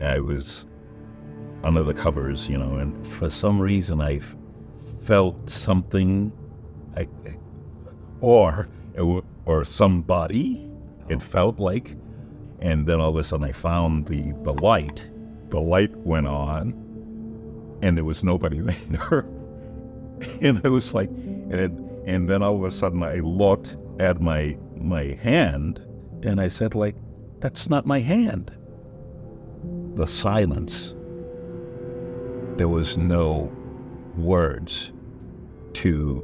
I was under the covers, and for some reason I felt something, or somebody, it felt like, and then all of a sudden I found the light. The light went on, and there was nobody there. And it was like, and then all of a sudden I looked at my hand, and I said, like, that's not my hand. The silence. There was no words to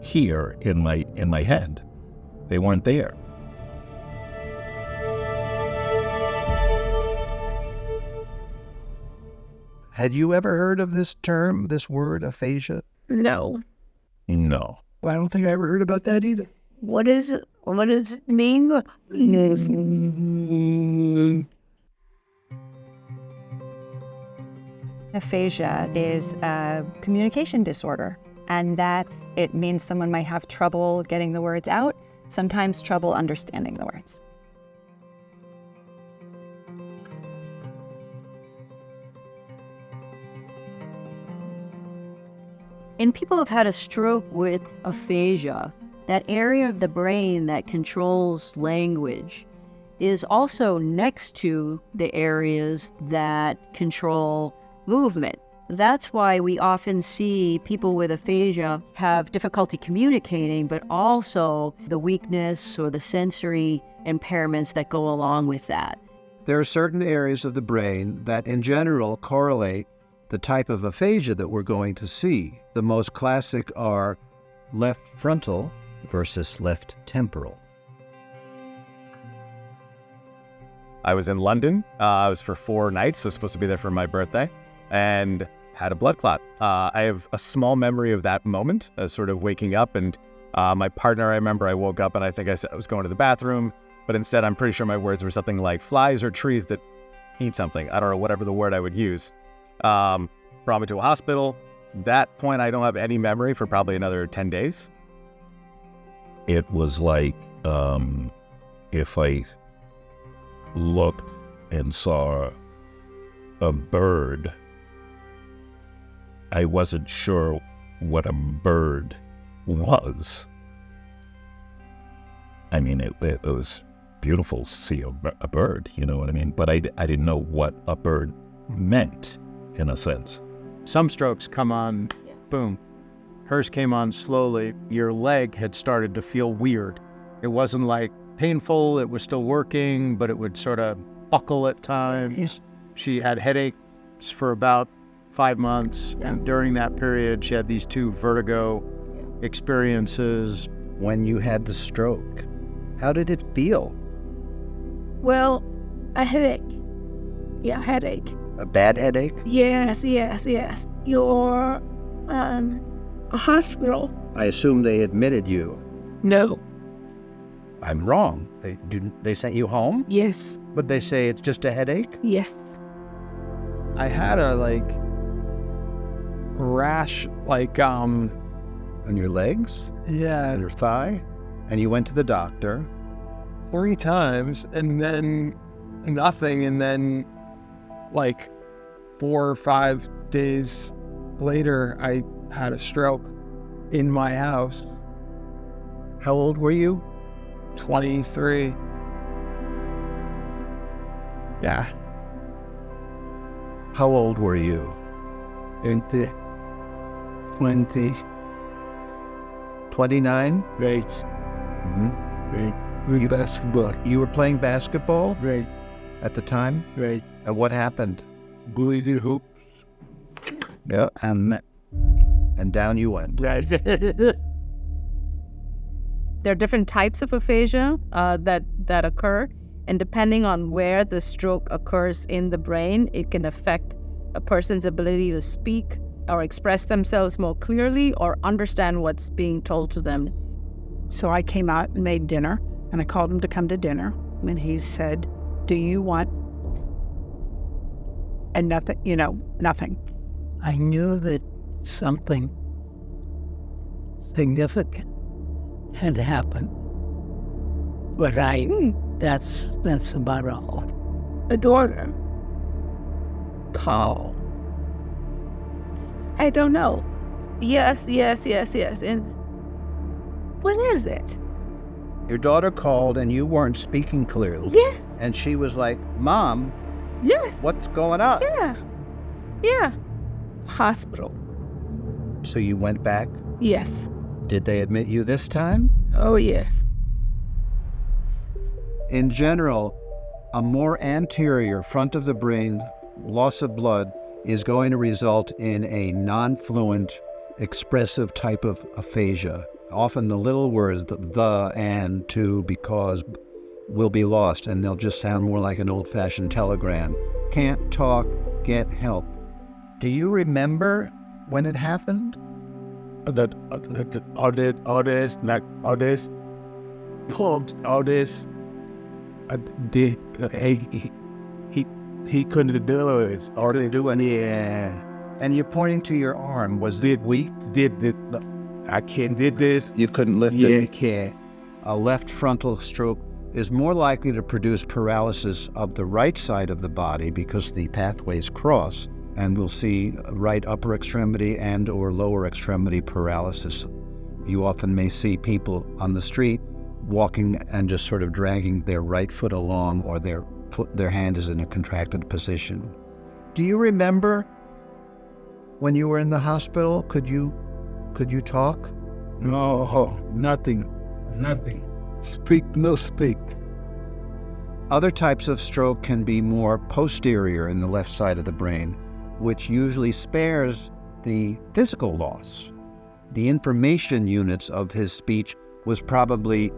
hear in my head. They weren't there. Had you ever heard of this term, this word, aphasia? No. No. Well, I don't think I ever heard about that either. What does it mean? Aphasia is a communication disorder, and that it means someone might have trouble getting the words out, sometimes trouble understanding the words. In people who've had a stroke with aphasia, that area of the brain that controls language is also next to the areas that control movement. That's why we often see people with aphasia have difficulty communicating, but also the weakness or the sensory impairments that go along with that. There are certain areas of the brain that in general correlate the type of aphasia that we're going to see. The most classic are left frontal versus left temporal. I was in London. I was for 4 nights. I was supposed to be there for my birthday, and had a blood clot. I have a small memory of that moment, sort of waking up, and my partner, I remember I woke up and I think I said I was going to the bathroom, but instead I'm pretty sure my words were something like flies or trees that eat something. I don't know, whatever the word I would use. Brought me to a hospital. That point, I don't have any memory for probably another 10 days. It was like if I looked and saw a bird, I wasn't sure what a bird was. I mean, it was beautiful to see a bird, you know what I mean? But I didn't know what a bird meant, in a sense. Some strokes come on, boom. Hers came on slowly. Your leg had started to feel weird. It wasn't like painful, it was still working, but it would sort of buckle at times. She had headaches for about 5 months, and during that period, she had these 2 vertigo experiences. When you had the stroke, how did it feel? Well, a headache. Yeah, headache. A bad headache? Yes. You're a hospital. I assume they admitted you. No. I'm wrong. They sent you home? Yes. But they say it's just a headache? Yes. I had a rash, on your legs? yeah, On your thigh? And you went to the doctor? 3 times, and then nothing, and then 4 or 5 days later, I had a stroke in my house. How old were you? 23. Yeah. How old were you? 20. 29? Right. Mm-hmm. Right. With basketball. You were playing basketball Right. at the time? Right. And what happened? Bully the hoop. Yeah. And down you went. Right. There are different types of aphasia that occur, and depending on where the stroke occurs in the brain, it can affect a person's ability to speak or express themselves more clearly or understand what's being told to them. So I came out and made dinner, and I called him to come to dinner, and he said, "Do you want?" And nothing, nothing. I knew that something significant had happened, but that's about all. A daughter call. I don't know. Yes. And what is it? Your daughter called and you weren't speaking clearly. Yes. And she was like, Mom, Yes. what's going on? Yeah. Hospital. So you went back. Yes. Did they admit you this time? Oh, yes. In general, a more anterior front of the brain loss of blood is going to result in a non-fluent, expressive type of aphasia. Often the little words, the, and, to, because, will be lost, and they'll just sound more like an old-fashioned telegram. Can't talk, get help. Do you remember when it happened? All this, pulled all this. He couldn't do it. Or didn't do anything? Yeah. And you're pointing to your arm. Was it weak? I can't did this. You couldn't lift Yeah, it? can't. A left frontal stroke is more likely to produce paralysis of the right side of the body because the pathways cross, and we'll see right upper extremity and or lower extremity paralysis. You often may see people on the street walking and just sort of dragging their right foot along, or their hand is in a contracted position. Do you remember when you were in the hospital? Could you talk? No, nothing. Speak, no speak. Other types of stroke can be more posterior in the left side of the brain, which usually spares the physical loss. The information units of his speech was probably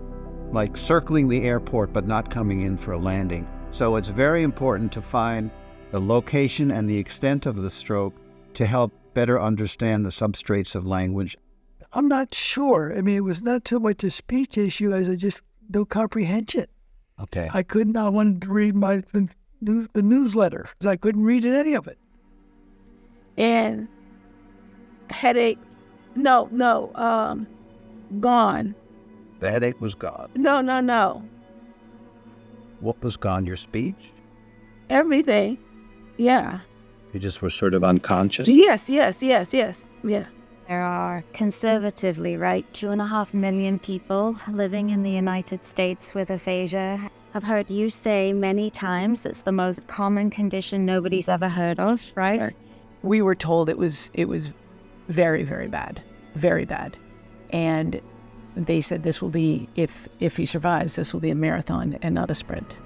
like circling the airport but not coming in for a landing. So it's very important to find the location and the extent of the stroke to help better understand the substrates of language. I'm not sure. I mean, it was not so much a speech issue as just no comprehension. Okay. I wanted to read the newsletter. I couldn't read any of it. And headache. No, gone. The headache was gone. No. What was gone? Your speech? Everything. Yeah. You just were sort of unconscious? Yes. Yeah. There are conservatively, 2.5 million people living in the United States with aphasia. I've heard you say many times it's the most common condition nobody's ever heard of, right? We were told it was very, very bad, and they said this will be, if he survives, this will be a marathon and not a sprint.